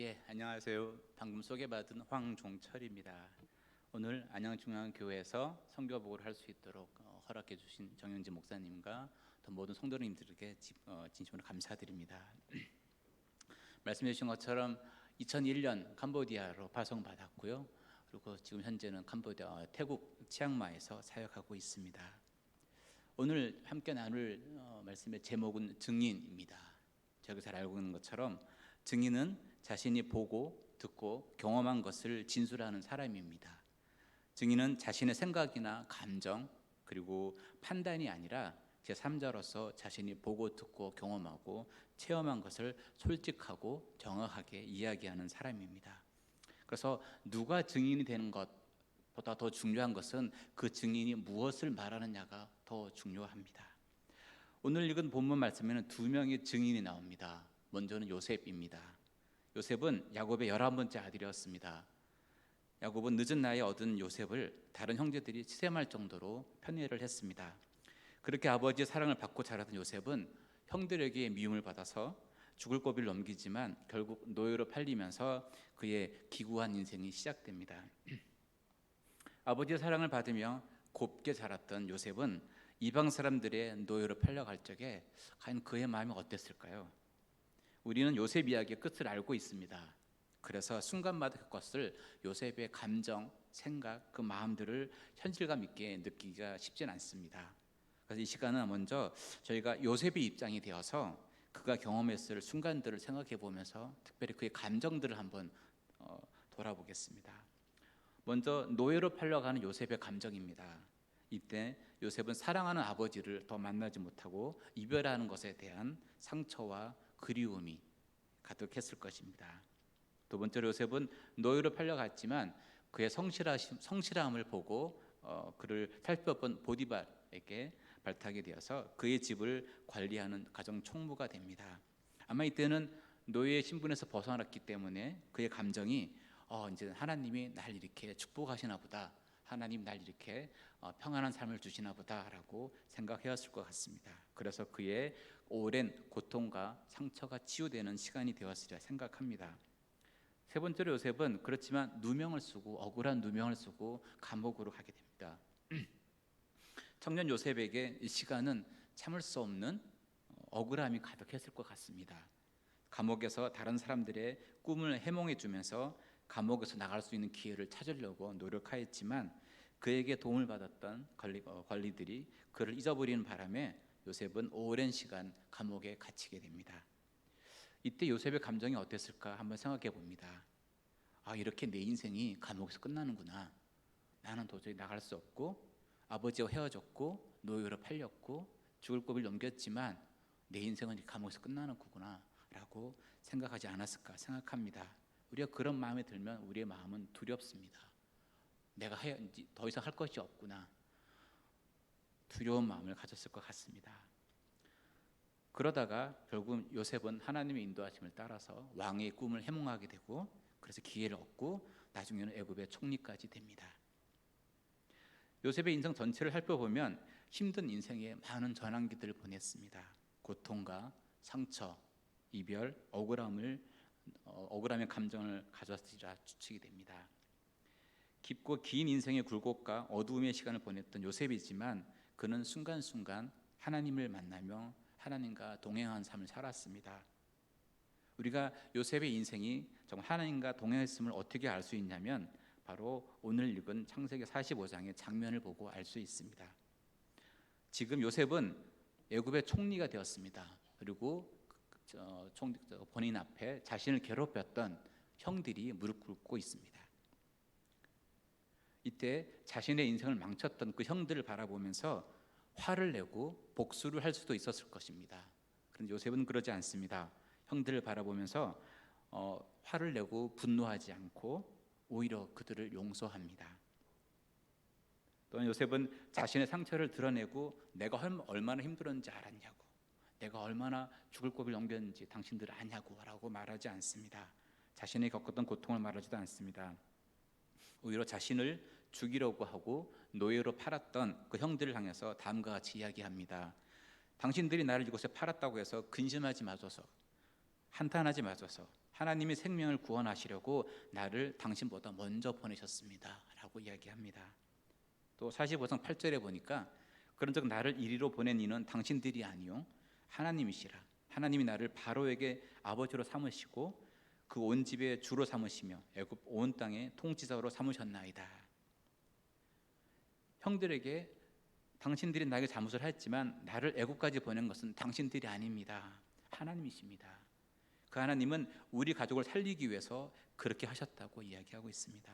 예, 안녕하세요. 방금 소개받은 황종철입니다. 오늘 안양중앙교회에서 선교복을 할 수 있도록 허락해 주신 정영진 목사님과 또 모든 성도님들에게 진심으로 감사드립니다. 말씀해 주신 것처럼 2001년 캄보디아로 파송받았고요. 그리고 지금 현재는 캄보디아 태국 치앙마이에서 사역하고 있습니다. 오늘 함께 나눌 말씀의 제목은 증인입니다. 저희가 잘 알고 있는 것처럼 증인은 자신이 보고 듣고 경험한 것을 진술하는 사람입니다. 증인은 자신의 생각이나 감정 그리고 판단이 아니라 제3자로서 자신이 보고 듣고 경험하고 체험한 것을 솔직하고 정확하게 이야기하는 사람입니다. 그래서 누가 증인이 되는 것보다 더 중요한 것은 그 증인이 무엇을 말하느냐가 더 중요합니다. 오늘 읽은 본문 말씀에는 두 명의 증인이 나옵니다. 먼저는 요셉입니다. 요셉은 야곱의 11번째 아들이었습니다. 야곱은 늦은 나이에 얻은 요셉을 다른 형제들이 치셈할 정도로 편애를 했습니다. 그렇게 아버지의 사랑을 받고 자라던 요셉은 형들에게 미움을 받아서 죽을 고비를 넘기지만 결국 노예로 팔리면서 그의 기구한 인생이 시작됩니다. 아버지의 사랑을 받으며 곱게 자랐던 요셉은 이방 사람들의 노예로 팔려갈 적에 과연 그의 마음이 어땠을까요? 우리는 요셉 이야기의 끝을 알고 있습니다. 그래서 순간마다 그것을 요셉의 감정, 생각, 그 마음들을 현실감 있게 느끼기가 쉽진 않습니다. 그래서 이 시간은 먼저 저희가 요셉의 입장이 되어서 그가 경험했을 순간들을 생각해 보면서 특별히 그의 감정들을 한번 돌아보겠습니다. 먼저 노예로 팔려가는 요셉의 감정입니다. 이때 요셉은 사랑하는 아버지를 더 만나지 못하고 이별하는 것에 대한 상처와 그리움이 가득했을 것입니다. 두 번째로 요셉은 노예로 팔려갔지만 그의 성실함을 보고 그를 살펴본 보디발에게 발탁이 되어서 그의 집을 관리하는 가정 총무가 됩니다. 아마 이때는 노예의 신분에서 벗어났기 때문에 그의 감정이 이제 하나님이 날 이렇게 축복하시나 보다, 하나님 날 이렇게 평안한 삶을 주시나 보다라고 생각해왔을 것 같습니다. 그래서 그의 오랜 고통과 상처가 치유되는 시간이 되었으리라 생각합니다. 세 번째로 요셉은 그렇지만 누명을 쓰고 억울한 누명을 쓰고 감옥으로 가게 됩니다. 청년 요셉에게 이 시간은 참을 수 없는 억울함이 가득했을 것 같습니다. 감옥에서 다른 사람들의 꿈을 해몽해 주면서 감옥에서 나갈 수 있는 기회를 찾으려고 노력하였지만 그에게 도움을 받았던 관리들이 그를 잊어버리는 바람에 요셉은 오랜 시간 감옥에 갇히게 됩니다. 이때 요셉의 감정이 어땠을까 한번 생각해 봅니다. 이렇게 내 인생이 감옥에서 끝나는구나. 나는 도저히 나갈 수 없고 아버지와 헤어졌고 노예로 팔렸고 죽을 고비를 넘겼지만 내 인생은 감옥에서 끝나는 거구나 라고 생각하지 않았을까 생각합니다. 우리가 그런 마음이 들면 우리의 마음은 두렵습니다. 내가 더 이상 할 것이 없구나, 두려운 마음을 가졌을 것 같습니다. 그러다가 결국 요셉은 하나님의 인도하심을 따라서 왕의 꿈을 해몽하게 되고 그래서 기회를 얻고 나중에는 애굽의 총리까지 됩니다. 요셉의 인생 전체를 살펴보면 힘든 인생에 많은 전환기들을 보냈습니다. 고통과 상처, 이별, 억울함의 감정을 가졌으리라 추측이 됩니다. 깊고 긴 인생의 굴곡과 어두움의 시간을 보냈던 요셉이지만 그는 순간순간 하나님을 만나며 하나님과 동행한 삶을 살았습니다. 우리가 요셉의 인생이 정말 하나님과 동행했음을 어떻게 알 수 있냐면 바로 오늘 읽은 창세기 45장의 장면을 보고 알 수 있습니다. 지금 요셉은 애굽의 총리가 되었습니다. 그리고 본인 앞에 자신을 괴롭혔던 형들이 무릎 꿇고 있습니다. 이때 자신의 인생을 망쳤던 그 형들을 바라보면서 화를 내고 복수를 할 수도 있었을 것입니다. 그런데 요셉은 그러지 않습니다. 형들을 바라보면서 화를 내고 분노하지 않고 오히려 그들을 용서합니다. 또한 요셉은 자신의 상처를 드러내고 내가 얼마나 힘들었는지 알았냐고, 내가 얼마나 죽을 고비를 넘겼는지 당신들 아냐고 라고 말하지 않습니다. 자신이 겪었던 고통을 말하지도 않습니다. 오히려 자신을 죽이려고 하고 노예로 팔았던 그 형들을 향해서 다음과 같이 이야기합니다. 당신들이 나를 이곳에 팔았다고 해서 근심하지 마소서. 한탄하지 마소서. 하나님이 생명을 구원하시려고 나를 당신보다 먼저 보내셨습니다 라고 이야기합니다. 또 45장 8절에 보니까 그런즉 나를 이리로 보낸 이는 당신들이 아니요 하나님이시라. 하나님이 나를 바로에게 아버지로 삼으시고 그 온 집의 주로 삼으시며 애굽 온 땅의 통치자로 삼으셨나이다. 형들에게 당신들이 나에게 잘못을 했지만 나를 애굽까지 보낸 것은 당신들이 아닙니다. 하나님이십니다. 그 하나님은 우리 가족을 살리기 위해서 그렇게 하셨다고 이야기하고 있습니다.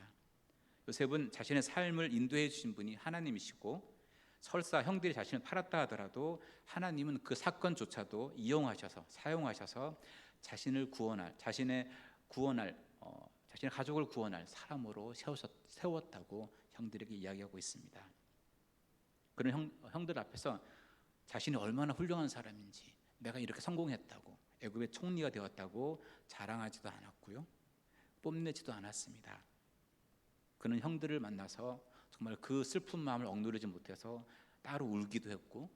요셉은 자신의 삶을 인도해 주신 분이 하나님이시고 설사 형들이 자신을 팔았다 하더라도 하나님은 그 사건조차도 이용하셔서 사용하셔서 자신을 구원할 자신의 가족을 구원할 사람으로 세웠다고 형들에게 이야기하고 있습니다. 그런 형들 앞에서 자신이 얼마나 훌륭한 사람인지 내가 이렇게 성공했다고 애굽의 총리가 되었다고 자랑하지도 않았고요. 뽐내지도 않았습니다. 그는 형들을 만나서 정말 그 슬픈 마음을 억누르지 못해서 따로 울기도 했고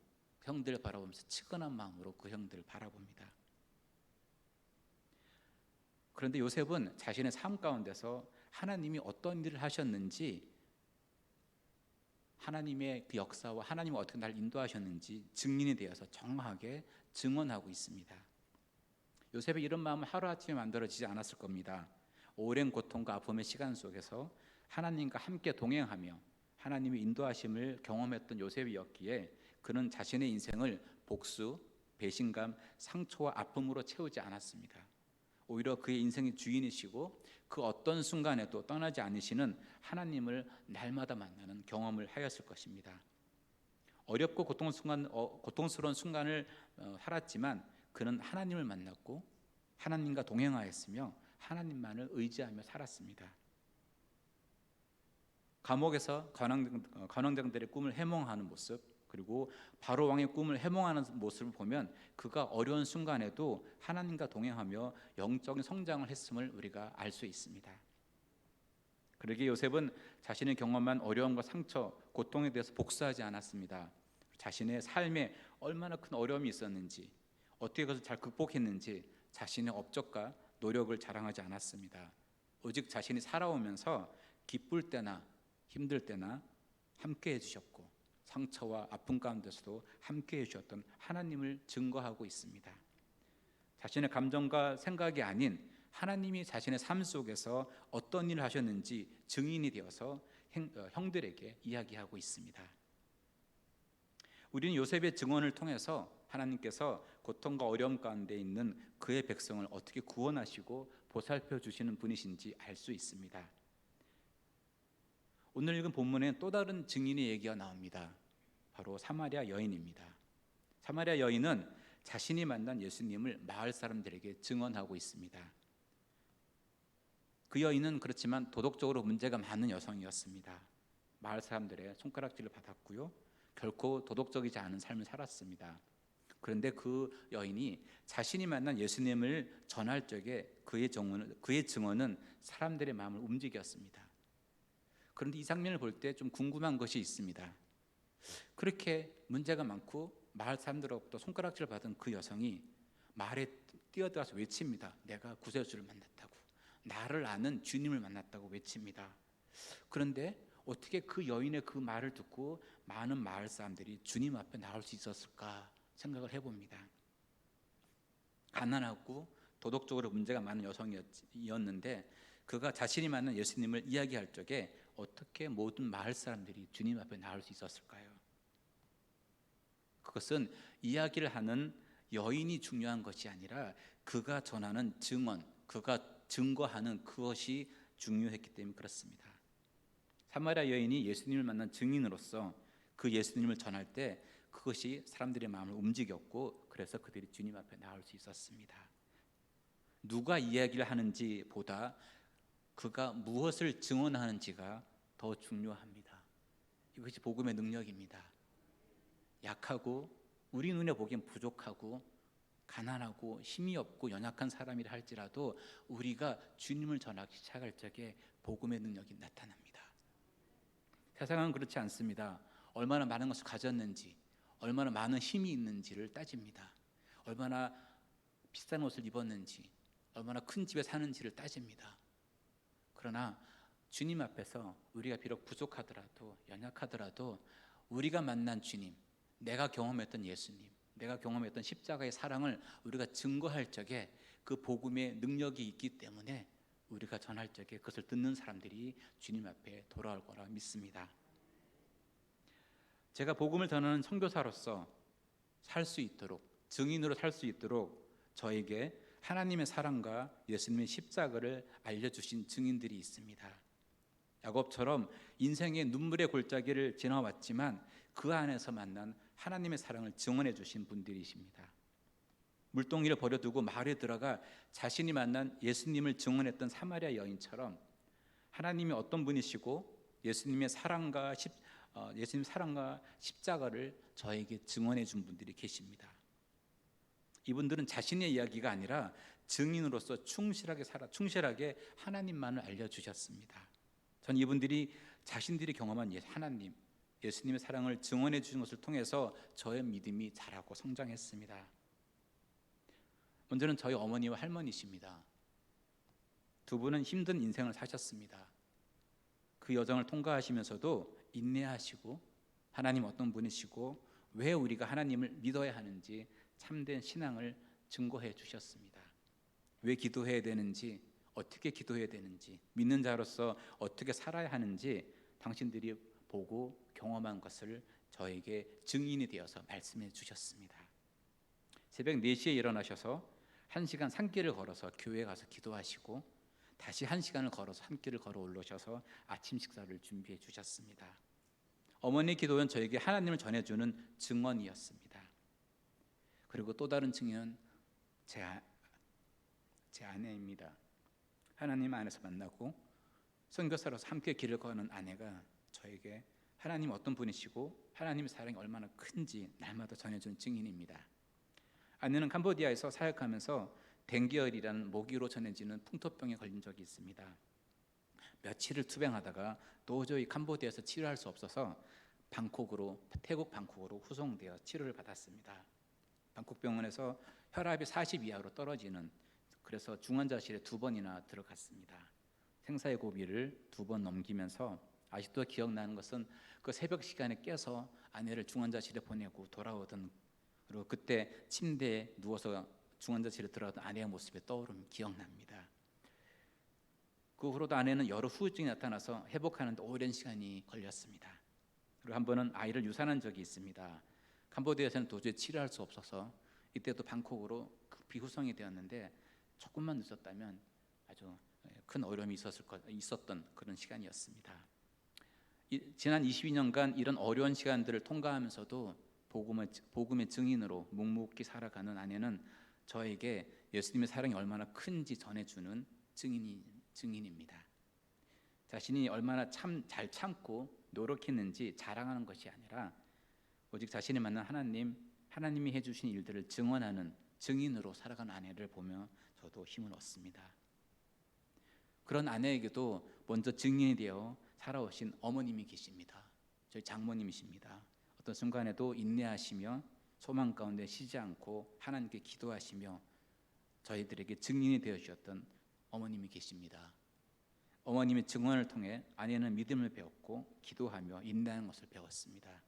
형들을 바라보면서 치근한 마음으로 그 형들을 바라봅니다. 그런데 요셉은 자신의 삶 가운데서 하나님이 어떤 일을 하셨는지 하나님의 그 역사와 하나님이 어떻게 나를 인도하셨는지 증인이 되어서 정확하게 증언하고 있습니다. 요셉의 이런 마음은 하루아침에 만들어지지 않았을 겁니다. 오랜 고통과 아픔의 시간 속에서 하나님과 함께 동행하며 하나님의 인도하심을 경험했던 요셉이었기에 그는 자신의 인생을 복수, 배신감, 상처와 아픔으로 채우지 않았습니다. 오히려 그의 인생의 주인이시고 그 어떤 순간에도 떠나지 않으시는 하나님을 날마다 만나는 경험을 하였을 것입니다. 어렵고 고통스러운 순간을 살았지만 그는 하나님을 만났고 하나님과 동행하였으며 하나님만을 의지하며 살았습니다. 감옥에서 관원장들의 꿈을 해몽하는 모습, 그리고 바로 왕의 꿈을 해몽하는 모습을 보면 그가 어려운 순간에도 하나님과 동행하며 영적인 성장을 했음을 우리가 알 수 있습니다. 그러기에 요셉은 자신이 경험한 어려움과 상처, 고통에 대해서 복수하지 않았습니다. 자신의 삶에 얼마나 큰 어려움이 있었는지, 어떻게 그것을 잘 극복했는지 자신의 업적과 노력을 자랑하지 않았습니다. 오직 자신이 살아오면서 기쁠 때나 힘들 때나 함께 해주셨고 상처와 아픔 가운데서도 함께 해주셨던 하나님을 증거하고 있습니다. 자신의 감정과 생각이 아닌 하나님이 자신의 삶 속에서 어떤 일을 하셨는지 증인이 되어서 형들에게 이야기하고 있습니다. 우리는 요셉의 증언을 통해서 하나님께서 고통과 어려움 가운데 있는 그의 백성을 어떻게 구원하시고 보살펴 주시는 분이신지 알 수 있습니다. 오늘 읽은 본문에 또 다른 증인의 얘기가 나옵니다. 바로 사마리아 여인입니다. 사마리아 여인은 자신이 만난 예수님을 마을 사람들에게 증언하고 있습니다. 그 여인은 그렇지만 도덕적으로 문제가 많은 여성이었습니다. 마을 사람들의 손가락질을 받았고요. 결코 도덕적이지 않은 삶을 살았습니다. 그런데 그 여인이 자신이 만난 예수님을 전할 적에 그의 증언은 사람들의 마음을 움직였습니다. 그런데 이 장면을 볼 때 좀 궁금한 것이 있습니다. 그렇게 문제가 많고 마을 사람들로부터 손가락질을 받은 그 여성이 마을에 뛰어들어서 외칩니다. 내가 구세주를 만났다고, 나를 아는 주님을 만났다고 외칩니다. 그런데 어떻게 그 여인의 그 말을 듣고 많은 마을 사람들이 주님 앞에 나올 수 있었을까 생각을 해봅니다. 가난하고 도덕적으로 문제가 많은 여성이었는데 그가 자신이 만난 예수님을 이야기할 적에 어떻게 모든 마을 사람들이 주님 앞에 나올 수 있었을까요? 그것은 이야기를 하는 여인이 중요한 것이 아니라 그가 전하는 증언, 그가 증거하는 그것이 중요했기 때문에 그렇습니다. 사마리아 여인이 예수님을 만난 증인으로서 그 예수님을 전할 때 그것이 사람들의 마음을 움직였고 그래서 그들이 주님 앞에 나올 수 있었습니다. 누가 이야기를 하는지 보다 그가 무엇을 증언하는지가 더 중요합니다. 이것이 복음의 능력입니다. 약하고 우리 눈에 보기엔 부족하고 가난하고 힘이 없고 연약한 사람이라 할지라도 우리가 주님을 전하기 시작할 적에 복음의 능력이 나타납니다. 세상은 그렇지 않습니다. 얼마나 많은 것을 가졌는지, 얼마나 많은 힘이 있는지를 따집니다. 얼마나 비싼 옷을 입었는지, 얼마나 큰 집에 사는지를 따집니다. 그러나 주님 앞에서 우리가 비록 부족하더라도 연약하더라도 우리가 만난 주님, 내가 경험했던 예수님, 내가 경험했던 십자가의 사랑을 우리가 증거할 적에 그 복음의 능력이 있기 때문에 우리가 전할 적에 그것을 듣는 사람들이 주님 앞에 돌아올 거라 믿습니다. 제가 복음을 전하는 선교사로서 살 수 있도록, 증인으로 살 수 있도록 저에게 하나님의 사랑과 예수님의 십자가를 알려주신 증인들이 있습니다. 야곱처럼 인생의 눈물의 골짜기를 지나왔지만 그 안에서 만난 하나님의 사랑을 증언해 주신 분들이십니다. 물동이를 버려두고 마을에 들어가 자신이 만난 예수님을 증언했던 사마리아 여인처럼 하나님이 어떤 분이시고 예수님 사랑과 십자가를 저에게 증언해 준 분들이 계십니다. 이분들은 자신의 이야기가 아니라 증인으로서 충실하게 하나님만을 알려주셨습니다. 전 이분들이 자신들이 경험한 하나님, 예수님의 사랑을 증언해 주신 것을 통해서 저의 믿음이 자라고 성장했습니다. 먼저는 저희 어머니와 할머니십니다. 두 분은 힘든 인생을 사셨습니다. 그 여정을 통과하시면서도 인내하시고 하나님 어떤 분이시고 왜 우리가 하나님을 믿어야 하는지 참된 신앙을 증거해 주셨습니다. 왜 기도해야 되는지, 어떻게 기도해야 되는지, 믿는 자로서 어떻게 살아야 하는지 당신들이 보고 경험한 것을 저에게 증인이 되어서 말씀해 주셨습니다. 새벽 4시에 일어나셔서 1시간 산길을 걸어서 교회에 가서 기도하시고 다시 1시간을 걸어서 산길을 걸어 올라오셔서 아침 식사를 준비해 주셨습니다. 어머니의 기도는 저에게 하나님을 전해주는 증언이었습니다. 그리고 또 다른 증인은 제 아내입니다. 하나님 안에서 만나고 선교사로서 함께 길을 걷는 아내가 저에게 하나님 어떤 분이시고 하나님의 사랑이 얼마나 큰지 날마다 전해주는 증인입니다. 아내는 캄보디아에서 사역하면서 댕기열이라는 모기로 전해지는 풍토병에 걸린 적이 있습니다. 며칠을 투병하다가 도저히 캄보디아에서 치료할 수 없어서 태국 방콕으로 후송되어 치료를 받았습니다. 방콕 병원에서 혈압이 40 이하로 떨어지는, 그래서 중환자실에 2번이나 들어갔습니다. 생사의 고비를 2번 넘기면서 아직도 기억나는 것은 그 새벽 시간에 깨서 아내를 중환자실에 보내고 돌아오던, 그리고 그때 침대에 누워서 중환자실에 들어가던 아내의 모습이 떠오르면 기억납니다. 그 후로도 아내는 여러 후유증이 나타나서 회복하는 데 오랜 시간이 걸렸습니다. 그리고 한 번은 아이를 유산한 적이 있습니다. 캄보디아에서는 도저히 치료할 수 없어서 이때도 방콕으로 비후성이 되었는데 조금만 늦었다면 아주 큰 어려움이 있었던 그런 시간이었습니다. 지난 22년간 이런 어려운 시간들을 통과하면서도 복음의 증인으로 묵묵히 살아가는 아내는 저에게 예수님의 사랑이 얼마나 큰지 전해주는 증인입니다. 자신이 얼마나 잘 참고 노력했는지 자랑하는 것이 아니라 오직 자신이 만난 하나님이 해주신 일들을 증언하는 증인으로 살아가는 아내를 보며 저도 힘을 얻습니다. 그런 아내에게도 먼저 증인이 되어 살아오신 어머님이 계십니다. 저희 장모님이십니다. 어떤 순간에도 인내하시며 소망 가운데 쉬지 않고 하나님께 기도하시며 저희들에게 증인이 되어 주셨던 어머님이 계십니다. 어머님의 증언을 통해 아내는 믿음을 배웠고 기도하며 인내하는 것을 배웠습니다.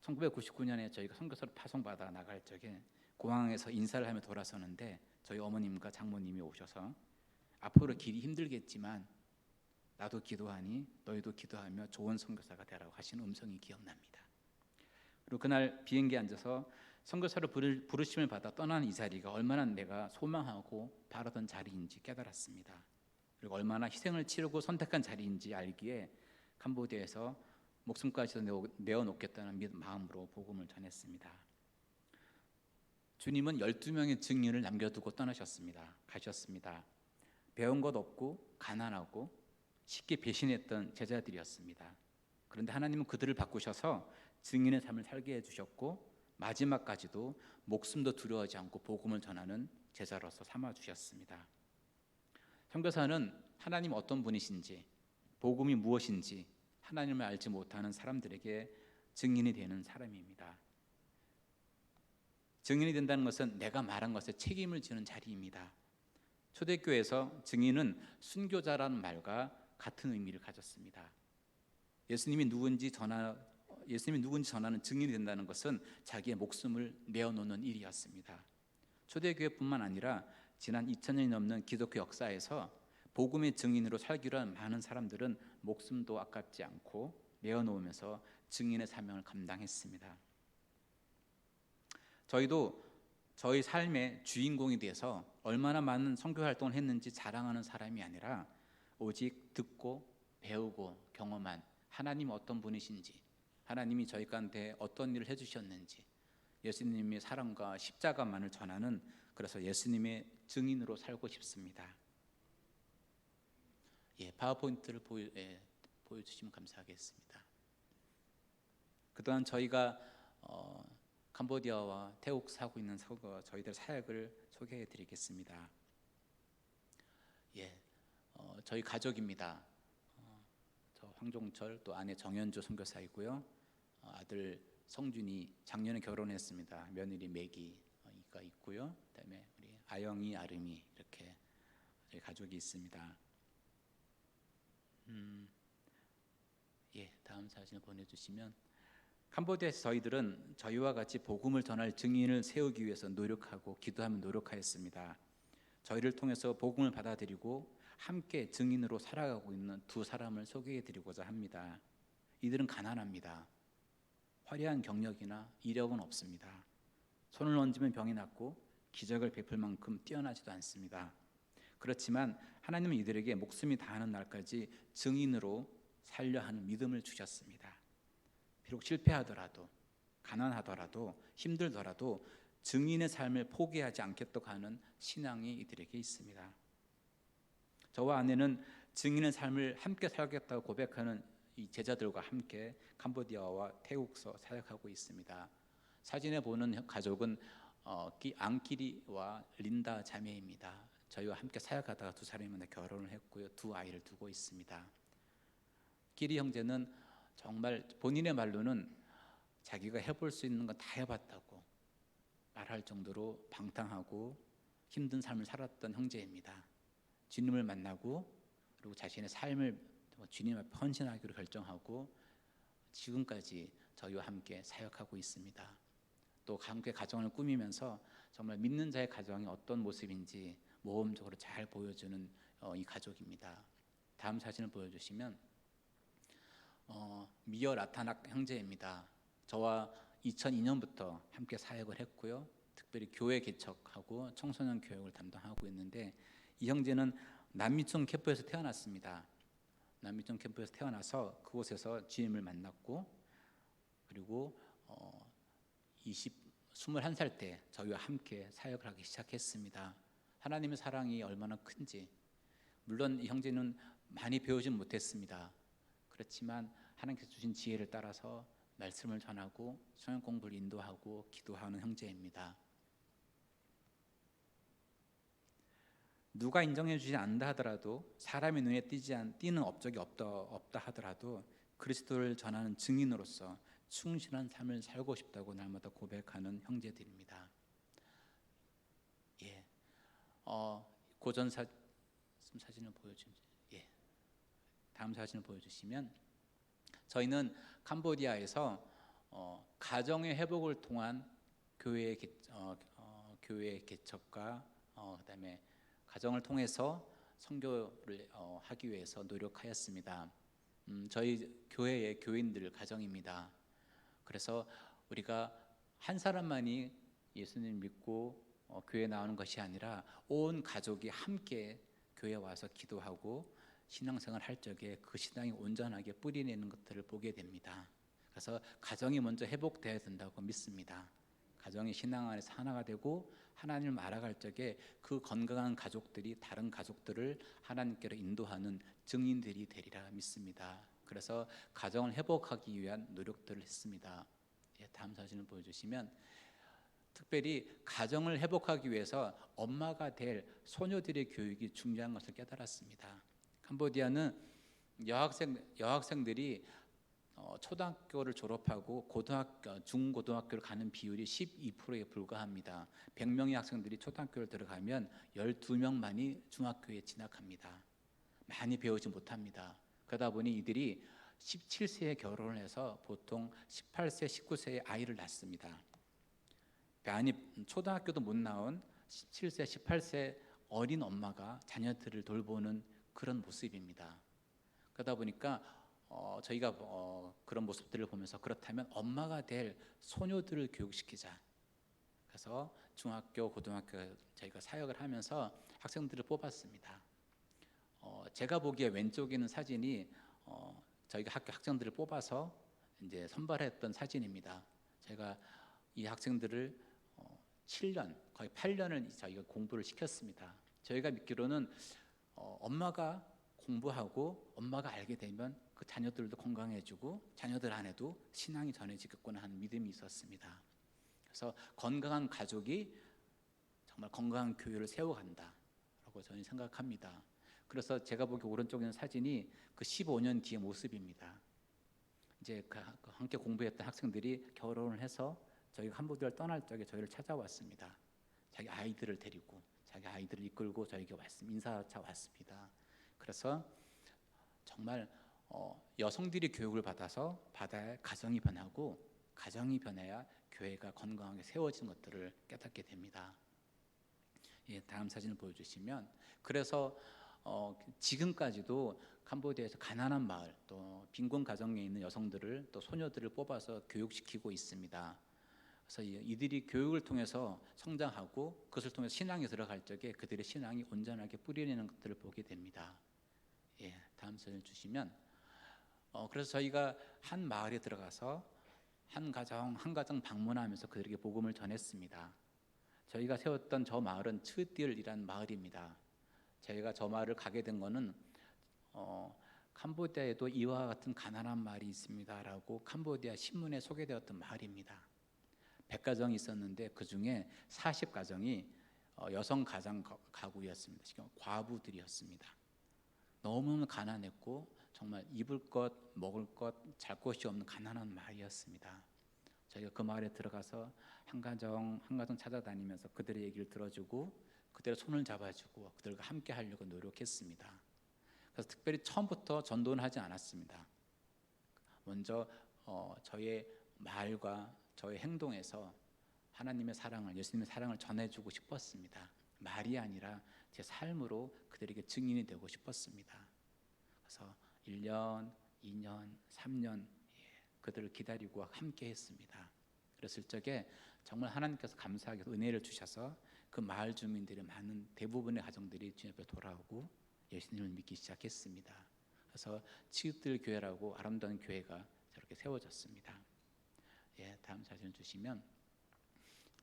1999년에 저희가 선교사로 파송받아 나갈 적에 공항에서 인사를 하며 돌아서는데 저희 어머님과 장모님이 오셔서 앞으로 길이 힘들겠지만 나도 기도하니 너희도 기도하며 좋은 선교사가 되라고 하시는 음성이 기억납니다. 그리고 그날 비행기에 앉아서 선교사로 부르심을 받아 떠나는 이 자리가 얼마나 내가 소망하고 바라던 자리인지 깨달았습니다. 그리고 얼마나 희생을 치르고 선택한 자리인지 알기에 캄보디아에서 목숨까지도 내어놓겠다는 마음으로 복음을 전했습니다. 주님은 12명의 증인을 남겨두고 가셨습니다. 배운 것 없고 가난하고 쉽게 배신했던 제자들이었습니다. 그런데 하나님은 그들을 바꾸셔서 증인의 삶을 살게 해주셨고 마지막까지도 목숨도 두려워하지 않고 복음을 전하는 제자로서 삼아주셨습니다. 선교사는 하나님 어떤 분이신지, 복음이 무엇인지 하나님을 알지 못하는 사람들에게 증인이 되는 사람입니다. 증인이 된다는 것은 내가 말한 것에 책임을 지는 자리입니다. 초대교회에서 증인은 순교자라는 말과 같은 의미를 가졌습니다. 예수님이 누군지 전하는 증인이 된다는 것은 자기의 목숨을 내어놓는 일이었습니다. 초대교회뿐만 아니라 지난 2000년이 넘는 기독교 역사에서 복음의 증인으로 살기로 한 많은 사람들은 목숨도 아깝지 않고 내어놓으면서 증인의 사명을 감당했습니다. 저희도 저희 삶의 주인공이 돼서 얼마나 많은 선교 활동을 했는지 자랑하는 사람이 아니라 오직 듣고 배우고 경험한 하나님 어떤 분이신지, 하나님이 저희 가운데 어떤 일을 해주셨는지, 예수님의 사랑과 십자가만을 전하는, 그래서 예수님의 증인으로 살고 싶습니다. 파워포인트를 보여주시면 감사하겠습니다. 그동안 저희가 캄보디아와 태국 사고 있는 저희들 사역을 소개해 드리겠습니다. 저희 가족입니다. 저 황종철, 또 아내 정연주 선교사이고요. 아들 성준이 작년에 결혼했습니다. 며느리 매기가 있고요. 그다음에 우리 아영이, 아름이 이렇게 저희 가족이 있습니다. 다음 사진을 보내주시면, 캄보디아에서 저희들은 저희와 같이 복음을 전할 증인을 세우기 위해서 노력하고 기도하며 노력하였습니다. 저희를 통해서 복음을 받아들이고 함께 증인으로 살아가고 있는 두 사람을 소개해드리고자 합니다. 이들은 가난합니다. 화려한 경력이나 이력은 없습니다. 손을 얹으면 병이 낫고 기적을 베풀 만큼 뛰어나지도 않습니다. 그렇지만 하나님은 이들에게 목숨이 다하는 날까지 증인으로 살려 하는 믿음을 주셨습니다. 비록 실패하더라도, 가난하더라도, 힘들더라도 증인의 삶을 포기하지 않겠다고 하는 신앙이 이들에게 있습니다. 저와 아내는 증인의 삶을 함께 살겠다고 고백하는 이 제자들과 함께 캄보디아와 태국서 사역하고 있습니다. 사진에 보는 가족은 앙키리와 린다 자매입니다. 저희와 함께 사역하다가 두 사람이 만나 결혼을 했고요. 두 아이를 두고 있습니다. 끼리 형제는 정말 본인의 말로는 자기가 해볼 수 있는 건 다 해봤다고 말할 정도로 방탕하고 힘든 삶을 살았던 형제입니다. 주님을 만나고 그리고 자신의 삶을 주님 앞에 헌신하기로 결정하고 지금까지 저희와 함께 사역하고 있습니다. 또 함께 가정을 꾸미면서 정말 믿는 자의 가정이 어떤 모습인지 모험적으로 잘 보여주는 이 가족입니다. 다음 사진을 보여주시면 미어 라타낙 형제입니다. 저와 2002년부터 함께 사역을 했고요. 특별히 교회 개척하고 청소년 교육을 담당하고 있는데, 이 형제는 남미촌 캠프에서 태어났습니다. 남미촌 캠프에서 태어나서 그곳에서 주님을 만났고, 그리고 21살 때 저희와 함께 사역을 하기 시작했습니다. 하나님의 사랑이 얼마나 큰지, 물론 이 형제는 많이 배우진 못했습니다. 그렇지만 하나님께서 주신 지혜를 따라서 말씀을 전하고 성경 공부를 인도하고 기도하는 형제입니다. 누가 인정해 주지 않는다 하더라도, 사람의 눈에 띄는 업적이 없다 하더라도 그리스도를 전하는 증인으로서 충실한 삶을 살고 싶다고 날마다 고백하는 형제들입니다. 고전 사진을 다음 사진을 보여주시면, 저희는 캄보디아에서 가정의 회복을 통한 교회 개척과 그다음에 가정을 통해서 선교를 하기 위해서 노력하였습니다. 저희 교회의 교인들 가정입니다. 그래서 우리가 한 사람만이 예수님 믿고 교회에 나오는 것이 아니라 온 가족이 함께 교회에 와서 기도하고 신앙생활 할 적에 그 신앙이 온전하게 뿌리내는 것들을 보게 됩니다. 그래서 가정이 먼저 회복되어야 된다고 믿습니다. 가정이 신앙 안에서 하나가 되고 하나님을 알아갈 적에 그 건강한 가족들이 다른 가족들을 하나님께로 인도하는 증인들이 되리라 믿습니다. 그래서 가정을 회복하기 위한 노력들을 했습니다. 다음 사진을 보여주시면, 특별히 가정을 회복하기 위해서 엄마가 될 소녀들의 교육이 중요한 것을 깨달았습니다. 캄보디아는 여학생들이 초등학교를 졸업하고 중고등학교를 가는 비율이 12%에 불과합니다. 100명의 학생들이 초등학교를 들어가면 12명만이 중학교에 진학합니다. 많이 배우지 못합니다. 그러다 보니 이들이 17세에 결혼을 해서 보통 18세, 19세에 아이를 낳습니다. 아니 초등학교도 못 나온 17세, 18세 어린 엄마가 자녀들을 돌보는 그런 모습입니다. 그러다 보니까 저희가 그런 모습들을 보면서 그렇다면 엄마가 될 소녀들을 교육시키자. 그래서 중학교, 고등학교 저희가 사역을 하면서 학생들을 뽑았습니다. 제가 보기에 왼쪽에 있는 사진이 저희가 학교 학생들을 뽑아서 이제 선발했던 사진입니다. 제가 이 학생들을 7년, 거의 8년을 저희가 공부를 시켰습니다. 저희가 믿기로는 엄마가 공부하고 엄마가 알게 되면 그 자녀들도 건강해지고 자녀들 안에도 신앙이 전해지겠구나 하는 믿음이 있었습니다. 그래서 건강한 가족이 정말 건강한 교회를 세워간다라고 저는 생각합니다. 그래서 제가 보기 오른쪽에 있는 사진이 그 15년 뒤의 모습입니다. 이제 함께 공부했던 학생들이 결혼을 해서 저희가 캄보디아를 떠날 적에 저희를 찾아왔습니다. 자기 아이들을 데리고 자기 아이들을 이끌고 저에게 인사차 왔습니다. 그래서 정말 여성들이 교육을 받아야 가정이 변하고 가정이 변해야 교회가 건강하게 세워진 것들을 깨닫게 됩니다. 예, 다음 사진을 보여주시면 그래서 지금까지도 캄보디아에서 가난한 마을 또 빈곤 가정에 있는 여성들을 또 소녀들을 뽑아서 교육시키고 있습니다. 그래서 이들이 교육을 통해서 성장하고 그것을 통해서 신앙에 들어갈 적에 그들의 신앙이 온전하게 뿌리내는 것들을 보게 됩니다. 예, 다음 사진을 주시면 그래서 저희가 한 마을에 들어가서 한 가정 방문하면서 그들에게 복음을 전했습니다. 저희가 세웠던 저 마을은 츠딜이라는 마을입니다. 저희가 저 마을을 가게 된 거는 캄보디아에도 이와 같은 가난한 마을이 있습니다라고 캄보디아 신문에 소개되었던 마을입니다. 100가정이 있었는데 그 중에 40가정이 여성 가구였습니다. 지금 과부들이었습니다. 너무 가난했고 정말 입을 것, 먹을 것, 잘 곳이 없는 가난한 마을이었습니다. 저희가 그 마을에 들어가서 한 가정 찾아다니면서 그들의 얘기를 들어주고 그들의 손을 잡아주고 그들과 함께 하려고 노력했습니다. 그래서 특별히 처음부터 전도는 하지 않았습니다. 먼저 저의 말과 저의 행동에서 하나님의 사랑을, 예수님의 사랑을 전해주고 싶었습니다. 말이 아니라 제 삶으로 그들에게 증인이 되고 싶었습니다. 그래서 1년, 2년, 3년 그들을 기다리고 함께 했습니다. 그랬을 적에 정말 하나님께서 감사하게 은혜를 주셔서 그 마을 주민들의 많은 대부분의 가정들이 주님 앞에 돌아오고 예수님을 믿기 시작했습니다. 그래서 치읓들 교회라고 아름다운 교회가 저렇게 세워졌습니다. 예, 다음 사진을 주시면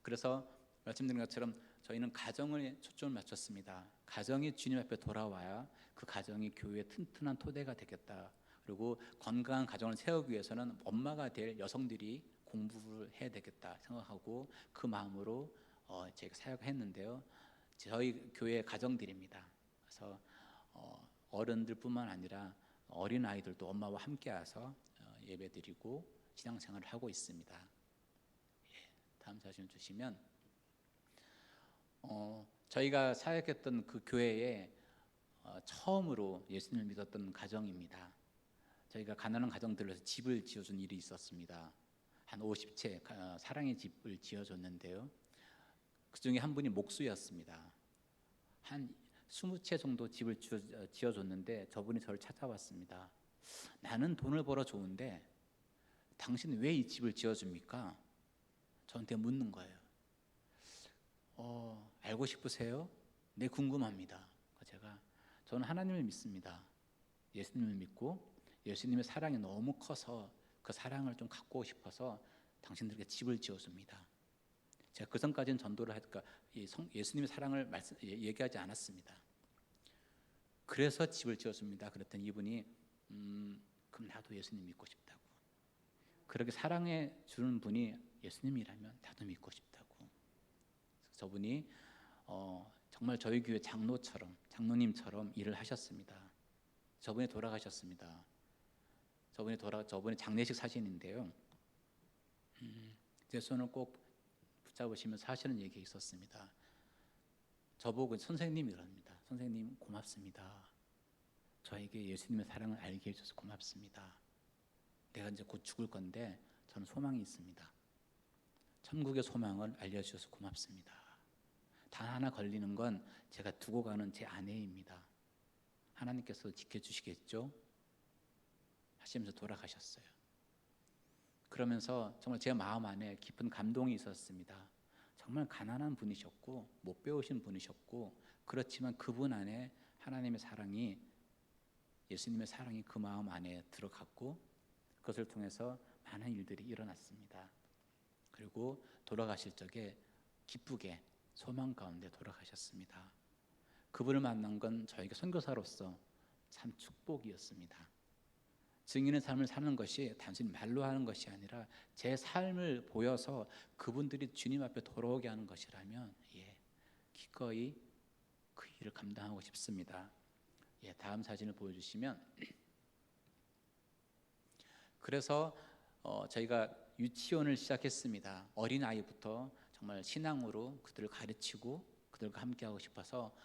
그래서 말씀드린 것처럼 저희는 가정을 초점을 맞췄습니다. 가정이 주님 앞에 돌아와야 그 가정이 교회의 튼튼한 토대가 되겠다. 그리고 건강한 가정을 세우기 위해서는 엄마가 될 여성들이 공부를 해야 되겠다 생각하고 그 마음으로 제가 사역했는데요. 저희 교회 가정들입니다. 그래서 어른들뿐만 아니라 어린 아이들도 엄마와 함께 와서 예배드리고 신앙생활을 하고 있습니다. 예, 다음 사진을 주시면 저희가 사역했던 그 교회에 처음으로 예수님을 믿었던 가정입니다. 저희가 가난한 가정들에서 집을 지어준 일이 있었습니다. 한 50채 사랑의 집을 지어줬는데요. 그 중에 한 분이 목수였습니다. 한 20채 정도 집을 지어줬는데 저분이 저를 찾아왔습니다. 나는 돈을 벌어 좋은데 당신은 왜 이 집을 지어줍니까? 저한테 묻는 거예요. 알고 싶으세요? 네, 궁금합니다. 저는 하나님을 믿습니다. 예수님을 믿고 예수님의 사랑이 너무 커서 그 사랑을 좀 갖고 싶어서 당신들에게 집을 지어줍니다. 제가 그 전까지는 전도를 하니까 예수님의 사랑을 얘기하지 않았습니다. 그래서 집을 지어줍니다. 그랬더니 이분이 그럼 나도 예수님 믿고 싶다고. 그렇게 사랑해 주는 분이 예수님이라면 나도 믿고 싶다고. 저분이 정말 저희 교회 장로님처럼 일을 하셨습니다. 저분이 돌아가셨습니다. 저번에 장례식 사진인데요. 제 손을 꼭 붙잡으시면서 하시는 얘기 있었습니다. 저보고 선생님이 그럽니다. 선생님 고맙습니다. 저에게 예수님의 사랑을 알게 해줘서 고맙습니다. 내가 이제 곧 죽을 건데 저는 소망이 있습니다. 천국의 소망을 알려주셔서 고맙습니다. 단 하나 걸리는 건 제가 두고 가는 제 아내입니다. 하나님께서 지켜주시겠죠? 하시면서 돌아가셨어요. 그러면서 정말 제 마음 안에 깊은 감동이 있었습니다. 정말 가난한 분이셨고 못 배우신 분이셨고, 그렇지만 그분 안에 하나님의 사랑이, 예수님의 사랑이 그 마음 안에 들어갔고, 그것을 통해서 많은 일들이 일어났습니다. 그리고 돌아가실 적에 기쁘게 소망 가운데 돌아가셨습니다. 그분을 만난 건 저에게 선교사로서 참 축복이었습니다. 증인의 삶을 사는 것이 단순히 말로 하는 것이 아니라 제 삶을 보여서 그분들이 주님 앞에 돌아오게 하는 것이라면 기꺼이 그 일을 감당하고 싶습니다. 다음 사진을 보여주시면, 그래서 저희가 유치원을 시작했습니다. 어린아이부터 정말 신앙으로 그들을 가르치고 그들과 함께하고 싶어서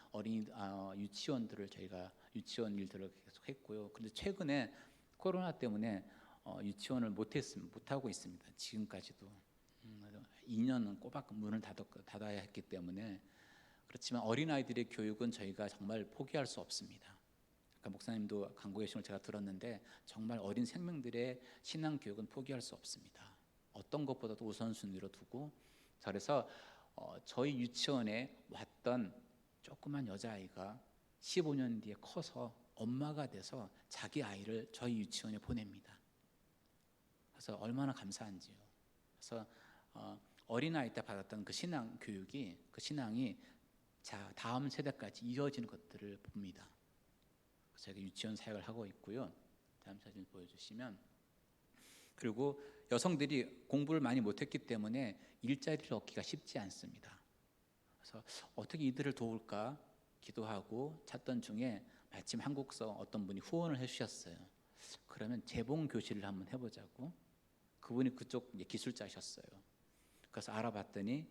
유치원들을 저희가 유치원 일들을 계속 했고요. 그런데 최근에 코로나 때문에 유치원을 못하고 있습니다. 지금까지도 2년은 꼬박 문을 닫아야 했기 때문에. 그렇지만 어린아이들의 교육은 저희가 정말 포기할 수 없습니다. 아까 목사님도 강구하신 걸 제가 들었는데 정말 어린 생명들의 신앙 교육은 포기할 수 없습니다. 어떤 것보다도 우선순위로 두고, 그래서 저희 유치원에 왔던 조그만 여자아이가 15년 뒤에 커서 엄마가 돼서 자기 아이를 저희 유치원에 보냅니다. 그래서 얼마나 감사한지요. 그래서 어린아이 때 받았던 그 신앙 교육이, 그 신앙이 다음 세대까지 이어지는 것들을 봅니다. 그래서 제가 유치원 사역을 하고 있고요. 다음 사진 보여주시면, 그리고 여성들이 공부를 많이 못했기 때문에 일자리를 얻기가 쉽지 않습니다. 그래서 어떻게 이들을 도울까 기도하고 찾던 중에 마침 한국서 어떤 분이 후원을 해주셨어요. 그러면 재봉 교실을 한번 해보자고. 그분이 그쪽 기술자셨어요. 그래서 알아봤더니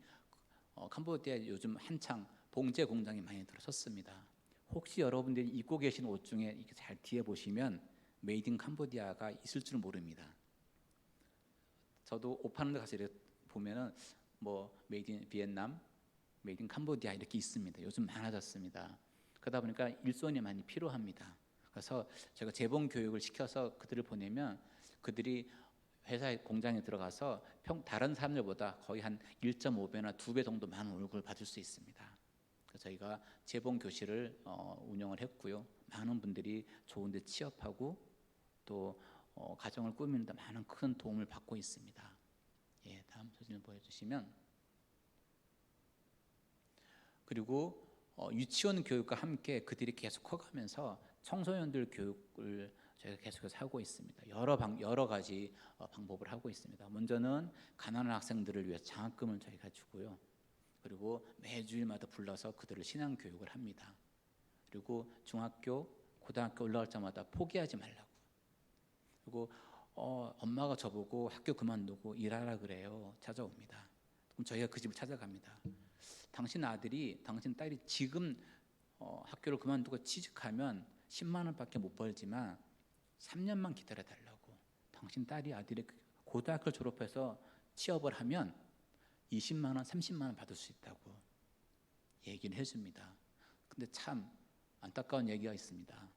캄보디아에 요즘 한창 봉제 공장이 많이 들어섰습니다. 혹시 여러분들이 입고 계신 옷 중에 이렇게 잘 뒤에 보시면 메이드 인 캄보디아가 있을 줄 모릅니다. 저도 옷 파는 데 가서 이렇게 보면은 메이드 인 비엔남, 메이드 인 캄보디아 이렇게 있습니다. 요즘 많아졌습니다. 그러다 보니까 일손이 많이 필요합니다. 그래서 제가 재봉 교육을 시켜서 그들을 보내면 그들이 회사에 공장에 들어가서 다른 사람들보다 거의 한 1.5배나 2배 정도 많은 월급을 받을 수 있습니다. 그래서 저희가 재봉 교실을 운영을 했고요. 많은 분들이 좋은 데 취업하고 또 가정을 꾸미는 데 많은 큰 도움을 받고 있습니다. 다음 사진을 보여주시면, 그리고 유치원 교육과 함께 그들이 계속 커가면서 청소년들 교육을 저희가 계속해서 하고 있습니다. 여러 가지 방법을 하고 있습니다. 먼저는 가난한 학생들을 위해서 장학금을 저희가 주고요. 그리고 매주일마다 불러서 그들을 신앙 교육을 합니다. 그리고 중학교, 고등학교 올라갈 때마다 포기하지 말라고. 그리고 엄마가 저보고 학교 그만두고 일하라 그래요. 찾아옵니다. 그럼 저희가 그 집을 찾아갑니다. 당신 아들이, 당신 딸이 지금 학교를 그만두고 취직하면 10만 원밖에 못 벌지만 3년만 기다려 달라고. 당신 딸이, 아들이 고등학교 졸업해서 취업을 하면 20만 원, 30만 원 받을 수 있다고 얘기를 해줍니다. 근데 참 안타까운 얘기가 있습니다.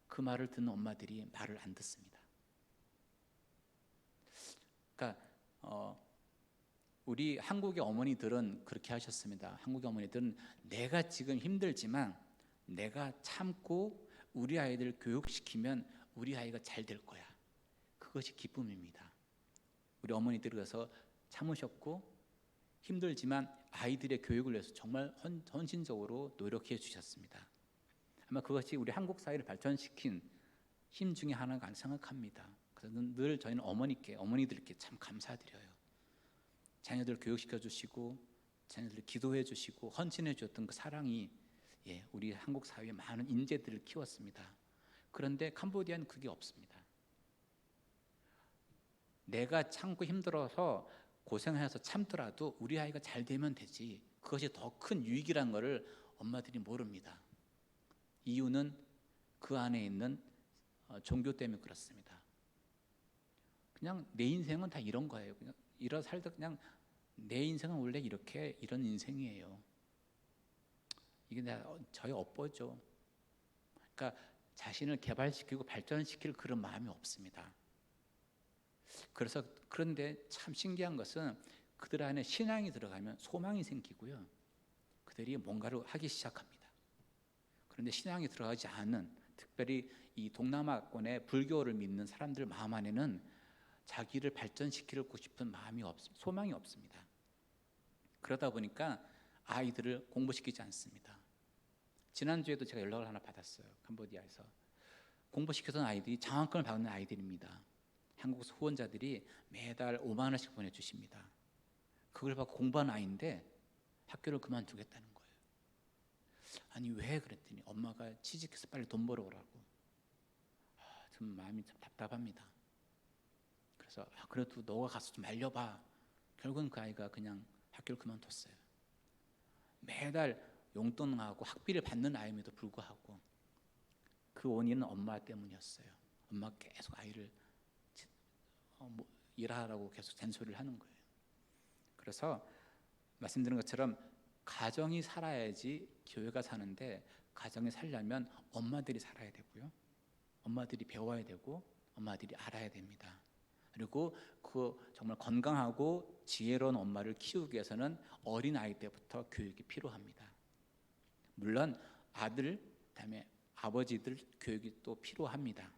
그 말을 듣는 엄마들이 말을 안 듣습니다. 그러니까 우리 한국의 어머니들은 그렇게 하셨습니다. 한국의 어머니들은 내가 지금 힘들지만 내가 참고 우리 아이들 교육시키면 우리 아이가 잘 될 거야. 그것이 기쁨입니다. 우리 어머니들이 그래서 참으셨고 힘들지만 아이들의 교육을 위해서 정말 헌신적으로 노력해 주셨습니다. 아마 그것이 우리 한국 사회를 발전시킨 힘 중에 하나가 생각합니다. 그래서 늘 저희는 어머니들께 참 감사드려요. 자녀들 교육시켜 주시고 자녀들 기도해 주시고 헌신해 주셨던 그 사랑이 우리 한국 사회에 많은 인재들을 키웠습니다. 그런데 캄보디아는 그게 없습니다. 내가 참고 힘들어서 고생해서 참더라도 우리 아이가 잘 되면 되지, 그것이 더 큰 유익이란 것을 엄마들이 모릅니다. 이유는 그 안에 있는 종교 때문에 그렇습니다. 그냥 내 인생은 다 이런 거예요. 그냥 이런 살다 그냥 내 인생은 원래 이렇게 이런 인생이에요. 이게 저희 업보죠. 그러니까 자신을 개발시키고 발전시킬 그런 마음이 없습니다. 그래서 그런데 참 신기한 것은 그들 안에 신앙이 들어가면 소망이 생기고요. 그들이 뭔가를 하기 시작합니다. 그런데 신앙이 들어가지 않은, 특별히 이 동남아권의 불교를 믿는 사람들 마음 안에는 자기를 발전시키고 싶은 마음이 소망이 없습니다. 그러다 보니까 아이들을 공부시키지 않습니다. 지난주에도 제가 연락을 하나 받았어요. 캄보디아에서 공부시키던 아이들이 장학금을 받는 아이들입니다. 한국 후원자들이 매달 5만 원씩 보내주십니다. 그걸 받고 공부하는 아이인데 학교를 그만두겠다는 거예요. 아니 왜 그랬더니 엄마가 취직해서 빨리 돈 벌어오라고. 좀 마음이 좀 답답합니다. 그래서 그래도 너가 가서 좀 알려봐. 결국은 그 아이가 그냥 학교를 그만뒀어요. 매달 용돈하고 학비를 받는 아이임에도 불구하고 그 원인은 엄마 때문이었어요. 엄마가 계속 아이를 일하라고 계속 잔소리를 하는 거예요. 그래서 말씀드린 것처럼 가정이 살아야지 교회가 사는데, 가정이 살려면 엄마들이 살아야 되고요, 엄마들이 배워야 되고 엄마들이 알아야 됩니다. 그리고 그 정말 건강하고 지혜로운 엄마를 키우기 위해서는 어린 아이 때부터 교육이 필요합니다. 물론 아들, 그다음에 아버지들 교육이 또 필요합니다.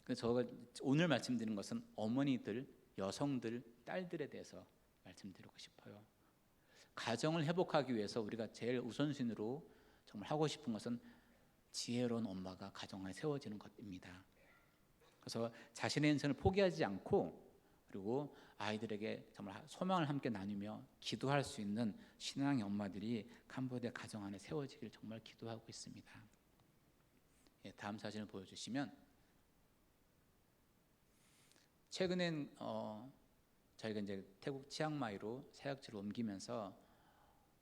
그래서 제가 오늘 말씀드린 것은 어머니들, 여성들, 딸들에 대해서 말씀드리고 싶어요. 가정을 회복하기 위해서 우리가 제일 우선순위로 정말 하고 싶은 것은 지혜로운 엄마가 가정에 세워지는 것입니다. 그래서 자신의 인생을 포기하지 않고, 그리고 아이들에게 정말 소망을 함께 나누며 기도할 수 있는 신앙의 엄마들이 캄보디아 가정 안에 세워지기를 정말 기도하고 있습니다. 다음 사진을 보여주시면, 최근엔 저희가 이제 태국 치앙마이로 사역지를 옮기면서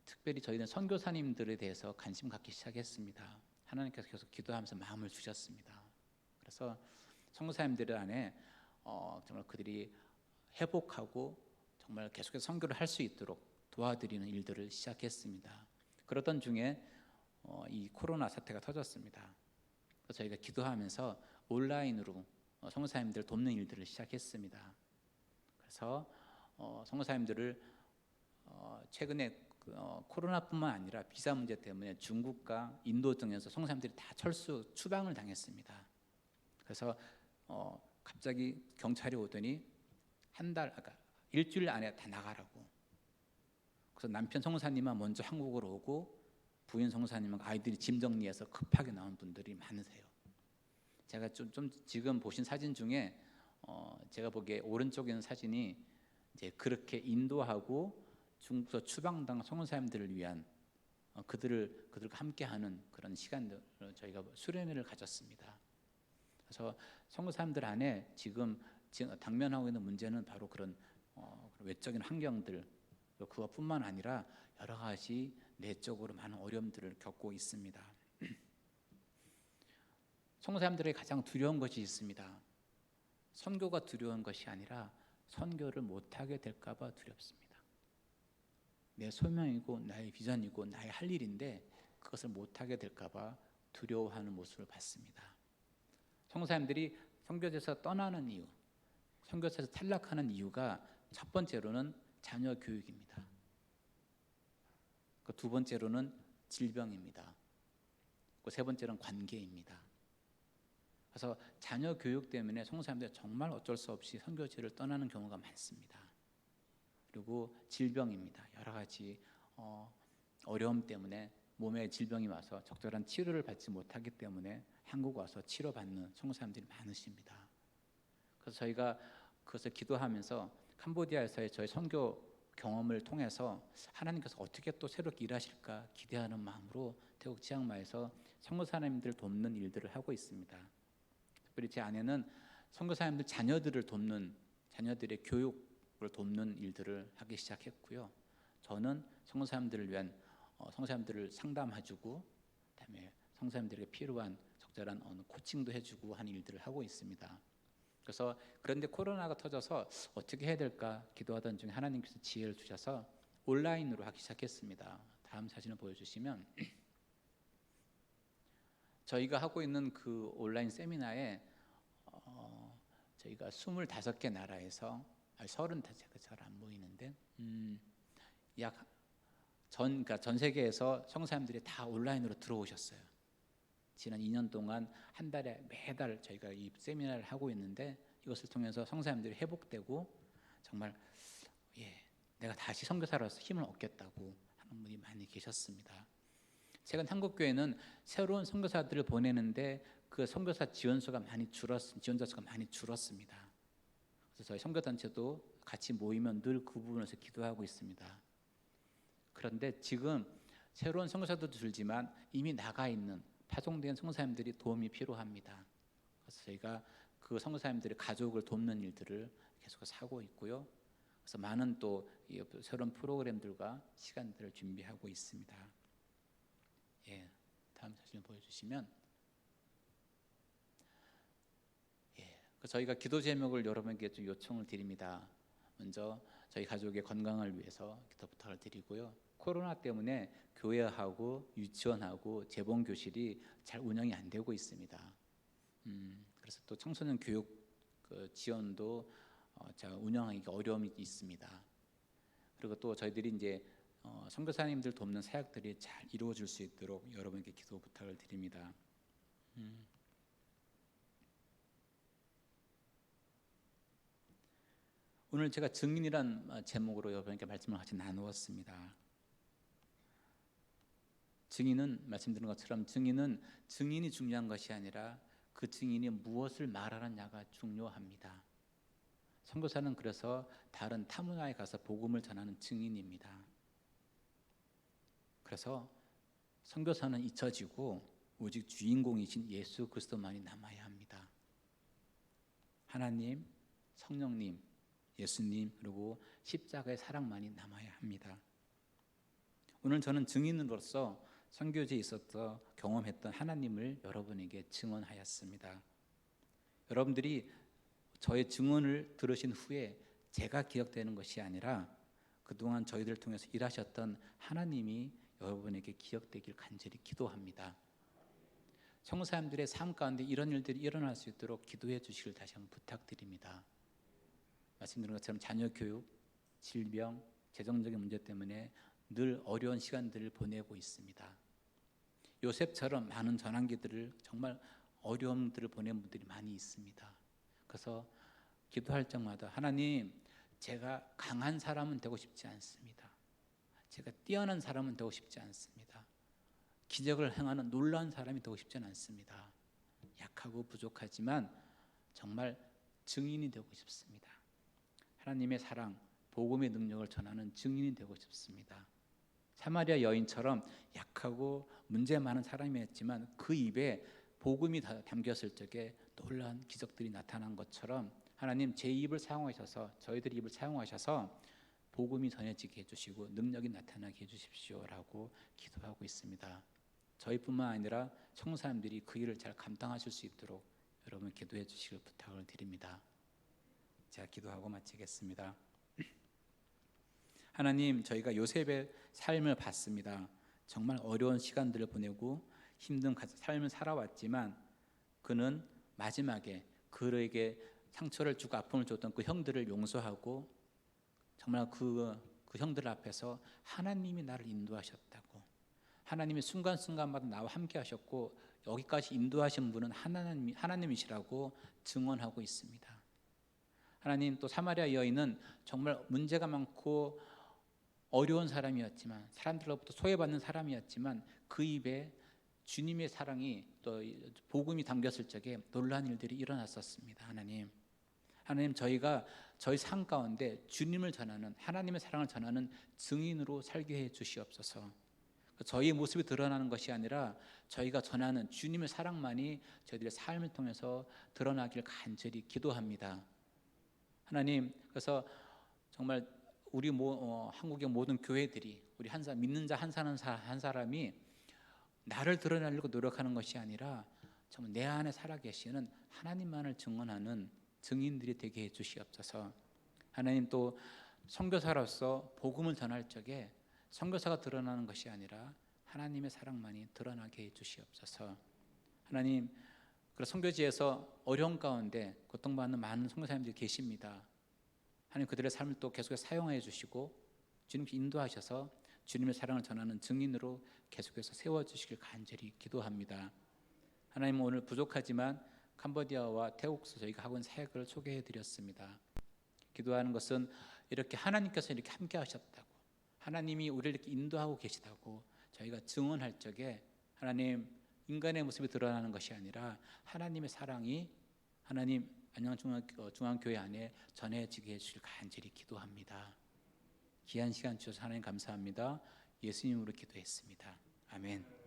특별히 저희는 선교사님들에 대해서 관심 갖기 시작했습니다. 하나님께서 계속 기도하면서 마음을 주셨습니다. 그래서 선교사님들 안에 정말 그들이 회복하고 정말 계속해서 선교를 할 수 있도록 도와드리는 일들을 시작했습니다. 그러던 중에 이 코로나 사태가 터졌습니다. 그래서 저희가 기도하면서 온라인으로 선교사님들 돕는 일들을 시작했습니다. 그래서 선교사님들을 최근에 코로나뿐만 아니라 비자 문제 때문에 중국과 인도 등에서 선교사님들이 다 추방을 당했습니다. 그래서 갑자기 경찰이 오더니 일주일 안에 다 나가라고. 그래서 남편 선교사님은 먼저 한국으로 오고 부인 선교사님은 아이들이 짐 정리해서 급하게 나온 분들이 많으세요. 제가 좀 지금 보신 사진 중에 제가 보기에 오른쪽에 있는 사진이 이제 그렇게 인도하고 중국에서 추방당 선교사님들을 위한 그들과 함께하는 그런 시간들을 저희가 수련회를 가졌습니다. 그래서 선교사님들 안에 지금 당면하고 있는 문제는 바로 그런 외적인 환경들, 그것뿐만 아니라 여러 가지 내적으로 많은 어려움들을 겪고 있습니다. 선교사님들에게 가장 두려운 것이 있습니다. 선교가 두려운 것이 아니라 선교를 못하게 될까 봐 두렵습니다. 내 소명이고 나의 비전이고 나의 할 일인데 그것을 못하게 될까 봐 두려워하는 모습을 봤습니다. 선교사님들이 선교지에서 떠나는 이유, 선교지에서 탈락하는 이유가 첫 번째로는 자녀 교육입니다. 두 번째로는 질병입니다. 세 번째로는 관계입니다. 그래서 자녀 교육 때문에 선교사님들이 정말 어쩔 수 없이 선교지를 떠나는 경우가 많습니다. 그리고 질병입니다. 여러 가지 어려움 때문에 몸에 질병이 와서 적절한 치료를 받지 못하기 때문에 한국 와서 치료받는 선교사님들이 많으십니다. 그래서 저희가 그것을 기도하면서 캄보디아에서의 저희 선교 경험을 통해서 하나님께서 어떻게 또 새롭게 일하실까 기대하는 마음으로 태국 치앙마이에서 선교사님들 돕는 일들을 하고 있습니다. 특별히 제 아내는 선교사님들 자녀들을 돕는 자녀들의 교육을 돕는 일들을 하기 시작했고요. 저는 성도사님들을 위한 성도사님들을 상담해주고, 그다음에 성도사님들에게 필요한 적절한 코칭도 해주고 하는 일들을 하고 있습니다. 그래서 그런데 코로나가 터져서 어떻게 해야 될까 기도하던 중에 하나님께서 지혜를 주셔서 온라인으로 하기 시작했습니다. 다음 사진을 보여주시면 저희가 하고 있는 그 온라인 세미나에 저희가 25개 나라에서 35개 잘 안 보이는데 그러니까 전 세계에서 성사님들이 다 온라인으로 들어오셨어요. 지난 2년 동안 한 달에 매달 저희가 이 세미나를 하고 있는데 이것을 통해서 성사님들이 회복되고 정말 내가 다시 선교사로서 힘을 얻겠다고 하는 분이 많이 계셨습니다. 최근 한국교회는 새로운 선교사들을 보내는데 그 선교사 지원자 수가 많이 줄었습니다. 그래서 저희 선교단체도 같이 모이면 늘 그 부분에서 기도하고 있습니다. 그런데 지금 새로운 선교사도 줄지만 이미 나가 있는 파송된 선교사님들이 도움이 필요합니다. 그래서 저희가 그 선교사님들의 가족을 돕는 일들을 계속해서 하고 있고요. 그래서 많은 또 새로운 프로그램들과 시간들을 준비하고 있습니다. 다음 사진 보여주시면 저희가 기도 제목을 여러분께 좀 요청을 드립니다. 먼저 저희 가족의 건강을 위해서 기도 부탁을 드리고요. 코로나 때문에 교회하고 유치원하고 재봉교실이 잘 운영이 안 되고 있습니다. 그래서 또 청소년 교육 지원도 운영하기 어려움이 있습니다. 그리고 또 저희들이 이제 선교사님들 돕는 사역들이 잘 이루어질 수 있도록 여러분께 기도 부탁을 드립니다. 오늘 제가 증인이란 제목으로 여러분께 말씀을 같이 나누었습니다. 증인은 말씀드린 것처럼 증인이 중요한 것이 아니라 그 증인이 무엇을 말하느냐가 중요합니다. 선교사는 그래서 다른 타문화에 가서 복음을 전하는 증인입니다. 그래서 선교사는 잊혀지고 오직 주인공이신 예수 그리스도만이 남아야 합니다. 하나님, 성령님, 예수님 그리고 십자가의 사랑만이 남아야 합니다. 오늘 저는 증인으로서 선교지에 있었던 경험했던 하나님을 여러분에게 증언하였습니다. 여러분들이 저의 증언을 들으신 후에 제가 기억되는 것이 아니라 그동안 저희들을 통해서 일하셨던 하나님이 여러분에게 기억되길 간절히 기도합니다. 성도사님들의 삶 가운데 이런 일들이 일어날 수 있도록 기도해 주시길 다시 한번 부탁드립니다. 말씀드린 것처럼 자녀 교육, 질병, 재정적인 문제 때문에 늘 어려운 시간들을 보내고 있습니다. 요셉처럼 많은 전환기들을 정말 어려움들을 보낸 분들이 많이 있습니다. 그래서 기도할 적마다 하나님, 제가 강한 사람은 되고 싶지 않습니다. 제가 뛰어난 사람은 되고 싶지 않습니다. 기적을 행하는 놀라운 사람이 되고 싶지는 않습니다. 약하고 부족하지만 정말 증인이 되고 싶습니다. 하나님의 사랑, 복음의 능력을 전하는 증인이 되고 싶습니다. 사마리아 여인처럼 약하고 문제 많은 사람이었지만 그 입에 복음이 담겼을 적에 놀라운 기적들이 나타난 것처럼 하나님 제 입을 사용하셔서 저희들 입을 사용하셔서 복음이 전해지게 해주시고 능력이 나타나게 해주십시오라고 기도하고 있습니다. 저희뿐만 아니라 청사님들이 그 일을 잘 감당하실 수 있도록 여러분 기도해 주시길 부탁을 드립니다. 제가 기도하고 마치겠습니다. 하나님, 저희가 요셉의 삶을 봤습니다. 정말 어려운 시간들을 보내고 힘든 삶을 살아왔지만 그는 마지막에 그에게 상처를 주고 아픔을 줬던 그 형들을 용서하고 정말 그 형들 앞에서 하나님이 나를 인도하셨다고, 하나님이 순간순간마다 나와 함께 하셨고 여기까지 인도하신 분은 하나님이시라고 증언하고 있습니다. 하나님, 또 사마리아 여인은 정말 문제가 많고 어려운 사람이었지만 사람들로부터 소외받는 사람이었지만 그 입에 주님의 사랑이 또 복음이 담겼을 적에 놀라운 일들이 일어났었습니다. 하나님, 저희가 저희 삶 가운데 주님을 전하는, 하나님의 사랑을 전하는 증인으로 살게 해 주시옵소서. 저희의 모습이 드러나는 것이 아니라 저희가 전하는 주님의 사랑만이 저희들의 삶을 통해서 드러나길 간절히 기도합니다. 하나님, 그래서 정말 우리 한국의 모든 교회들이 우리 한 사람 믿는 자 한 사람이 나를 드러내려고 노력하는 것이 아니라 정말 내 안에 살아계시는 하나님만을 증언하는 증인들이 되게 해주시옵소서. 하나님, 또 선교사로서 복음을 전할 적에 선교사가 드러나는 것이 아니라 하나님의 사랑만이 드러나게 해주시옵소서. 하나님, 그래서 선교지에서 어려운 가운데 고통받는 많은 선교사님들이 계십니다. 하나님, 그들의 삶을 또 계속해서 사용해 주시고 주님께 인도하셔서 주님의 사랑을 전하는 증인으로 계속해서 세워주시길 간절히 기도합니다. 하나님, 오늘 부족하지만 캄보디아와 태국에서 저희가 하고 있는 사역을 소개해 드렸습니다. 기도하는 것은 이렇게 하나님께서 이렇게 함께 하셨다고, 하나님이 우리를 이렇게 인도하고 계시다고 저희가 증언할 적에 하나님, 인간의 모습이 드러나는 것이 아니라 하나님의 사랑이 하나님 안양중앙교회 안에 전해지게 해주실 간절히 기도합니다. 귀한 시간 주셔서 하나님 감사합니다. 예수님으로 기도했습니다. 아멘.